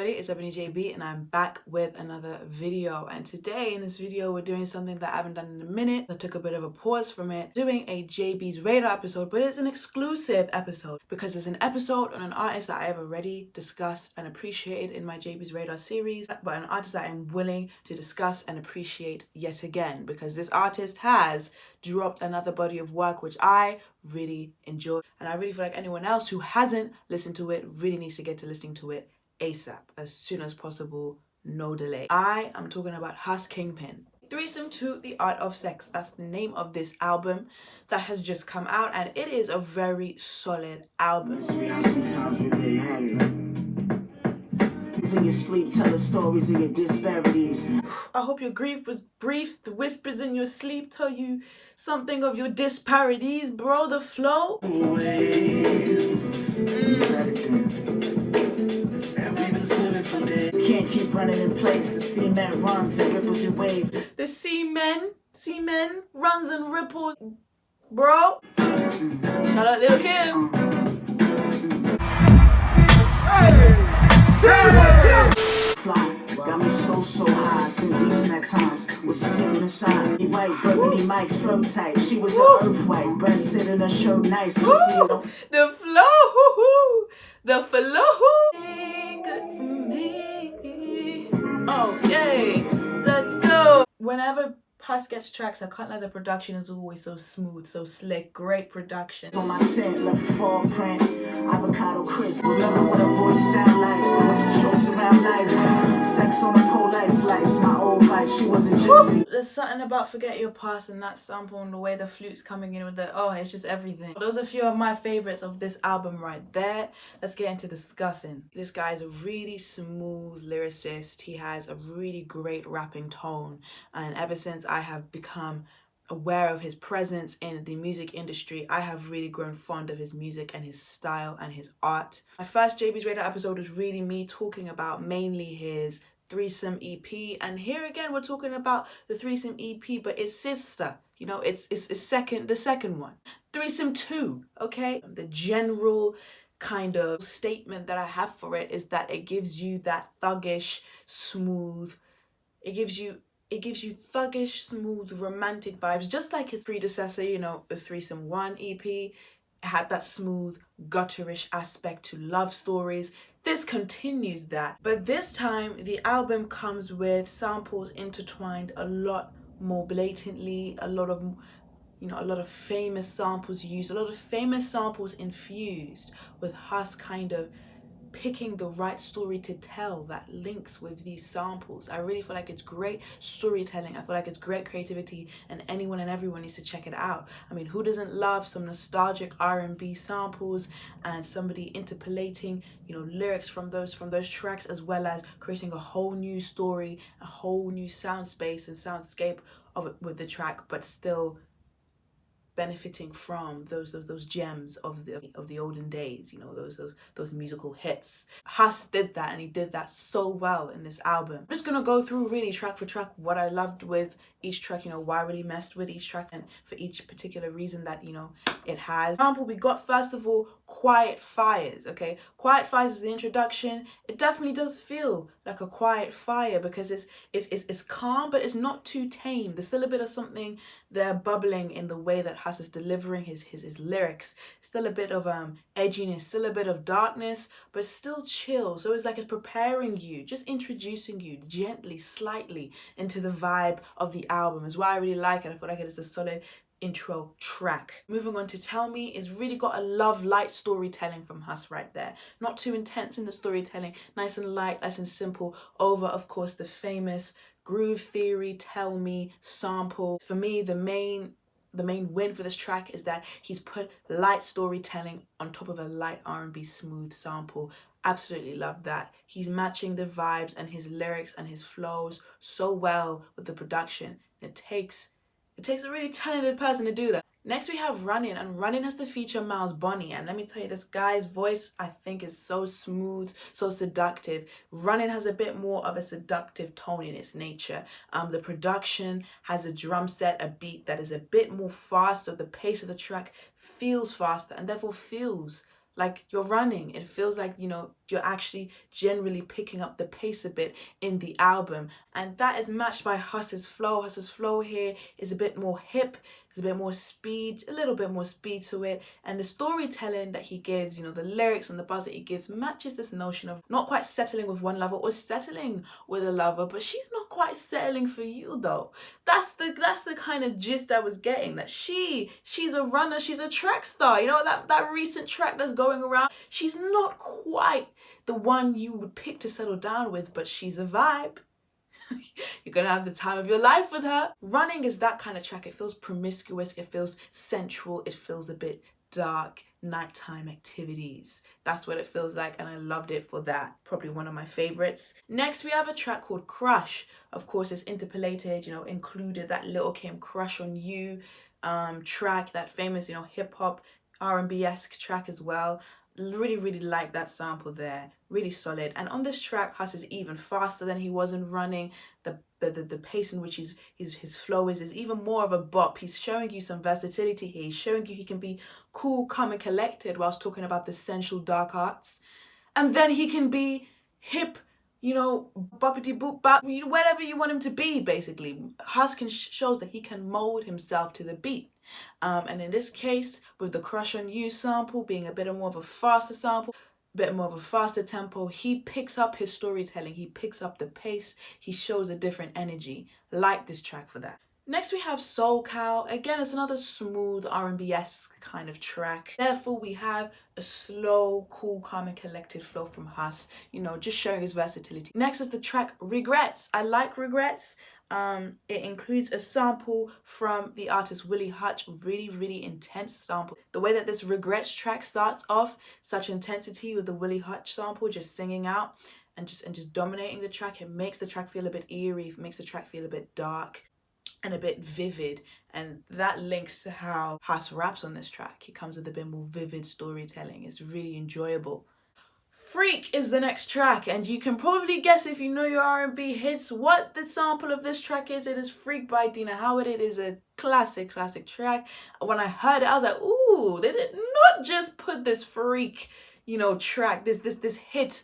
everybody, it's Ebony JB and I'm back with another video. And today in this video we're doing something that I haven't done in a minute. I took a bit of a pause from it, doing a JBs Radar episode, but it's an exclusive episode because it's an episode on an artist that I have already discussed and appreciated in my JBs Radar series, but an artist that I'm willing to discuss and appreciate yet again because this artist has dropped another body of work which I really enjoy, and I really feel like anyone else who hasn't listened to it really needs to get to listening to it ASAP, as soon as possible, no delay. I am talking about Hus Kingpin. Threesome to the Art of Sex, that's the name of this album that has just come out, and it is a very solid album. In your sleep, tell the stories of your disparities. I hope your grief was brief. The whispers in your sleep tell you something of your disparities, bro. The flow. Always. And we've been swimming from there. Can't keep running in place. The cement runs and ripples your wave. The seamen runs and ripples, bro. Shout out Lil Kim. Fly, got me so high, some decent at times. What's the secret inside? He white, burgundy mics, flow type. She was the earth wife, breast sitting her show nice. The flow, the flow. Ain't good for me. Okay, let's go. Whenever Hus gets tracks, I can't lie, the production is always so smooth, so slick, great production. On my tent, left a fall print, avocado crisp. Remember what a voice sound like? It was a choice around life. Sex on a pole light slice. My old vibe, she was a gypsy. There's something about Forget Your Past and that sample and the way the flute's coming in with the, oh, it's just everything. Those are a few of my favorites of this album right there. Let's get into discussing. This guy is a really smooth lyricist. He has a really great rapping tone, and ever since I have become aware of his presence in the music industry, I have really grown fond of his music and his style and his art. My first JB's Radar episode was really me talking about mainly his Threesome EP, and here again we're talking about the Threesome EP, but it's sister, you know, it's the second one, Threesome 2. Okay, the general kind of statement that I have for it is that it gives you that thuggish, smooth, it gives you thuggish, smooth, romantic vibes, just like his predecessor, you know, the Threesome 1 EP had that smooth, gutterish aspect to love stories. This continues that, but this time the album comes with samples intertwined a lot more blatantly, a lot of famous samples used, a lot of famous samples infused, with Hus kind of picking the right story to tell that links with these samples. I really feel like it's great storytelling. I feel like it's great creativity, and anyone and everyone needs to check it out. I mean, who doesn't love some nostalgic R&B samples and somebody interpolating, you know, lyrics from those tracks, as well as creating a whole new story, a whole new sound space and soundscape of it with the track, but still benefiting from those gems of the olden days, you know, those musical hits. Hus did that, and he did that so well in this album. I'm just gonna go through really track for track what I loved with each track, you know, why I really messed with each track, and for each particular reason that, you know, it has. For example, we got first of all Quiet Fires. Okay, Quiet Fires is the introduction. It definitely does feel like a quiet fire because it's calm, but it's not too tame. There's still a bit of something there bubbling in the way that Hus is delivering his lyrics. Still a bit of edginess, still a bit of darkness, but still chill. So it's like it's preparing you, just introducing you gently, slightly into the vibe of the album. Is why I really like it. I feel like it is a solid intro track. Moving on to Tell Me, is really got a light storytelling from Hus right there. Not too intense in the storytelling, nice and light, nice and simple, over of course the famous Groove Theory Tell Me sample. For me, the main win for this track is that he's put light storytelling on top of a light R&B smooth sample. Absolutely love that. He's matching the vibes and his lyrics and his flows so well with the production. It takes a really talented person to do that. Next we have Running, and Running has to feature Miles Bonny, and let me tell you, this guy's voice I think is so smooth, so seductive. Running has a bit more of a seductive tone in its nature. The production has a drum set, a beat that is a bit more fast, so the pace of the track feels faster and therefore feels like you're running. It feels like, you know, you're actually generally picking up the pace a bit in the album. And that is matched by Hus's flow. Hus's flow here is a bit more hip, there's a bit more speed, a little bit more speed to it. And the storytelling that he gives, you know, the lyrics and the buzz that he gives matches this notion of not quite settling with one lover or settling with a lover, but she's not quite settling for you though. That's the kind of gist I was getting, that she's a runner, she's a track star. You know, that recent track that's going around, she's not quite the one you would pick to settle down with, but she's a vibe. You're gonna have the time of your life with her. Running is that kind of track. It feels promiscuous, it feels sensual, it feels a bit dark, nighttime activities. That's what it feels like, and I loved it for that. Probably one of my favorites. Next, we have a track called Crush. Of course, it's interpolated, you know, included that Lil' Kim Crush on You track, that famous, you know, hip-hop R&B-esque track as well. Really like that sample there, really solid. And on this track, Hus is even faster than he was in Running. The pace in which his flow is even more of a bop. He's showing you some versatility here. He's showing you he can be cool, calm and collected whilst talking about the sensual dark arts, and then he can be hip, you know, boppity boop bop, whatever you want him to be. Basically, Hus shows that he can mold himself to the beat. And in this case, with the Crush on You sample being a bit more of a faster sample, a bit more of a faster tempo, he picks up his storytelling, he picks up the pace, he shows a different energy. Like this track for that. Next we have Soul Cow. Again, it's another smooth R&B-esque kind of track. Therefore, we have a slow, cool, calm and collected flow from Hus, you know, just showing his versatility. Next is the track Regrets. I like Regrets. It includes a sample from the artist Willie Hutch, really intense sample. The way that this Regrets track starts off, such intensity with the Willie Hutch sample just singing out and just dominating the track, it makes the track feel a bit eerie, it makes the track feel a bit dark and a bit vivid, and that links to how Hus raps on this track. He comes with a bit more vivid storytelling. It's really enjoyable. Freak is the next track, and you can probably guess, if you know your R&B hits, what the sample of this track is. It is Freak by Dina Howard. It is a classic track. When I heard it, I was like, ooh, they did not just put this Freak, you know, track, this hit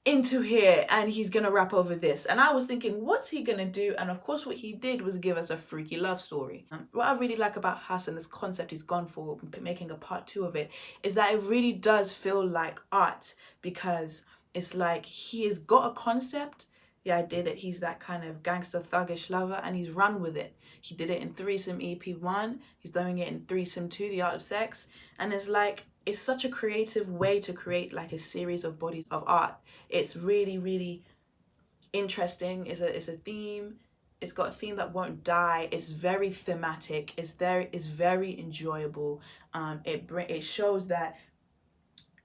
into here and he's gonna rap over this. And I was thinking, what's he gonna do? And of course what he did was give us a freaky love story. What I really like about Hus and this concept he's gone for, making a part 2 of it, is that it really does feel like art, because it's like he has got a concept, the idea that he's that kind of gangster thuggish lover, and he's run with it. He did it in Threesome EP 1, he's doing it in Threesome 2, The Art of Sex, and it's like, it's such a creative way to create like a series of bodies of art. It's really interesting. It's a theme. It's got a theme that won't die. It's very thematic. It's very enjoyable. It shows that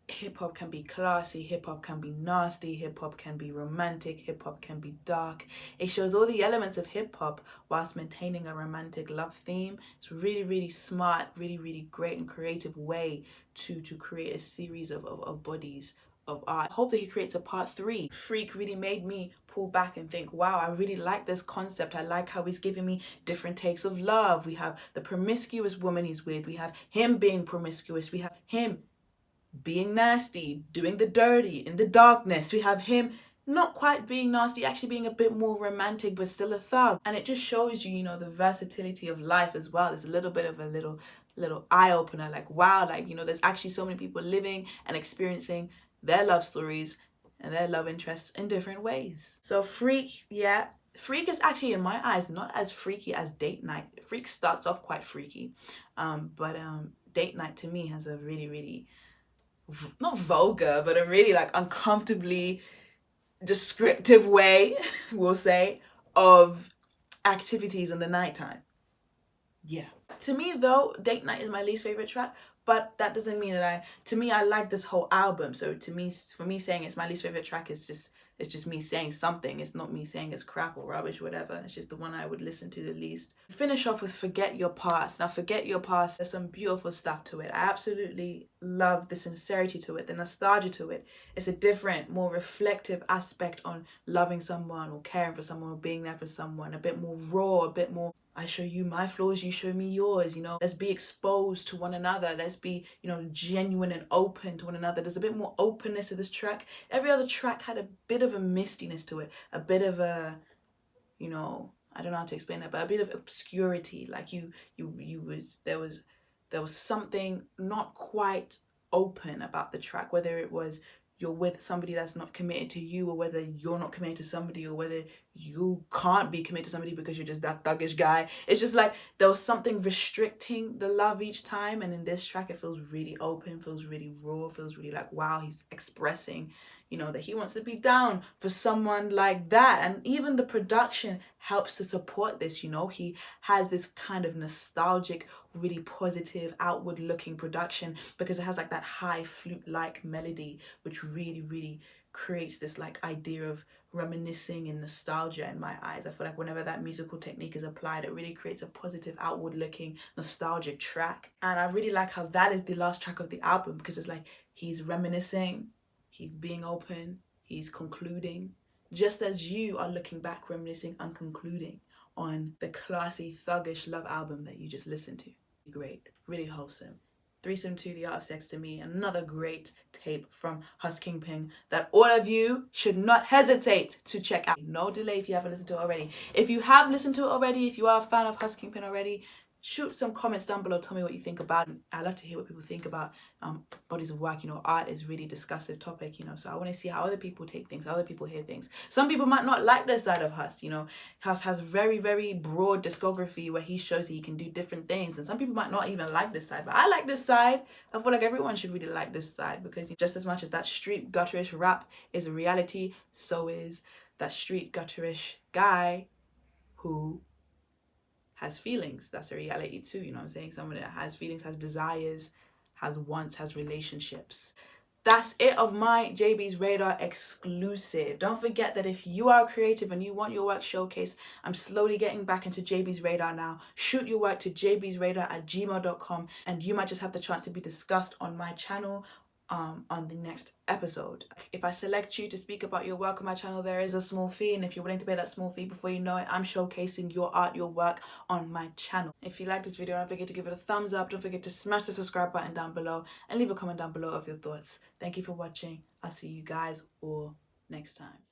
hip-hop can be classy, hip-hop can be nasty, hip-hop can be romantic, hip-hop can be dark. It shows all the elements of hip-hop whilst maintaining a romantic love theme. It's really smart, really great and creative way to create a series of bodies of art. I hope that he creates a part 3. Freak really made me pull back and think, wow, I really like this concept. I like how he's giving me different takes of love. We have the promiscuous woman he's with, we have him being promiscuous, we have him being nasty, doing the dirty in the darkness. We have him not quite being nasty, actually being a bit more romantic, but still a thug. And it just shows you, you know, the versatility of life as well. There's a little bit of a little eye-opener, like, wow, like, you know, there's actually so many people living and experiencing their love stories and their love interests in different ways. So Freak, yeah. Freak is actually, in my eyes, not as freaky as Date Night. Freak starts off quite freaky, but Date Night to me has a really not vulgar, but a really like uncomfortably descriptive way, we'll say, of activities in the nighttime. Yeah. To me though, Date Night is my least favorite track, but that doesn't mean that I like this whole album. So to me, for me saying it's my least favorite track is just me saying something. It's not me saying it's crap or rubbish or whatever. It's just the one I would listen to the least. Finish off with Forget Your Past. Now Forget Your Past, there's some beautiful stuff to it. I absolutely love, the sincerity to it, the nostalgia to it. It's a different, more reflective aspect on loving someone or caring for someone or being there for someone. A bit more raw, a bit more, I show you my flaws, you show me yours, you know. Let's be exposed to one another. Let's be, you know, genuine and open to one another. There's a bit more openness to this track. Every other track had a bit of a mistiness to it, a bit of a, you know, I don't know how to explain it, but a bit of obscurity. Like there was something not quite open about the track, whether it was you're with somebody that's not committed to you, or whether you're not committed to somebody, or whether you can't be committed to somebody because you're just that thuggish guy. It's just like there was something restricting the love each time, and in this track it feels really open, feels really raw, feels really like, wow, he's expressing, you know, that he wants to be down for someone like that. And even the production helps to support this, you know. He has this kind of nostalgic, really positive, outward looking production, because it has like that high flute like melody, which really creates this like idea of reminiscing and nostalgia in my eyes. I feel like whenever that musical technique is applied, it really creates a positive, outward looking, nostalgic track. And I really like how that is the last track of the album, because it's like he's reminiscing, he's being open, he's concluding, just as you are looking back, reminiscing and concluding on the classy, thuggish love album that you just listened to. Great, really wholesome. Threesome 2, The Art of Sex to Me, another great tape from Hus Kingpin that all of you should not hesitate to check out. No delay if you haven't listened to it already. If you have listened to it already, if you are a fan of Hus Kingpin already, shoot some comments down below. Tell me what you think about it. I love to hear what people think about bodies of work. You know, art is really discussive topic, you know, so I want to see how other people take things, how other people hear things. Some people might not like this side of Hus, you know. Hus has very broad discography where he shows that he can do different things, and some people might not even like this side, but I like this side. I feel like everyone should really like this side, because just as much as that street gutterish rap is a reality, so is that street gutterish guy who has feelings. That's a reality too, you know what I'm saying? Someone that has feelings, has desires, has wants, has relationships. That's it of my JBs Radar exclusive. Don't forget that if you are creative and you want your work showcased, I'm slowly getting back into JBs Radar now. Shoot your work to jbsradar@gmail.com, and you might just have the chance to be discussed on my channel on the next episode. If I select you to speak about your work on my channel, there is a small fee, and if you're willing to pay that small fee, before you know it, I'm showcasing your art, your work on my channel. If you like this video, don't forget to give it a thumbs up, don't forget to smash the subscribe button down below, and leave a comment down below of your thoughts. Thank you for watching. I'll see you guys all next time.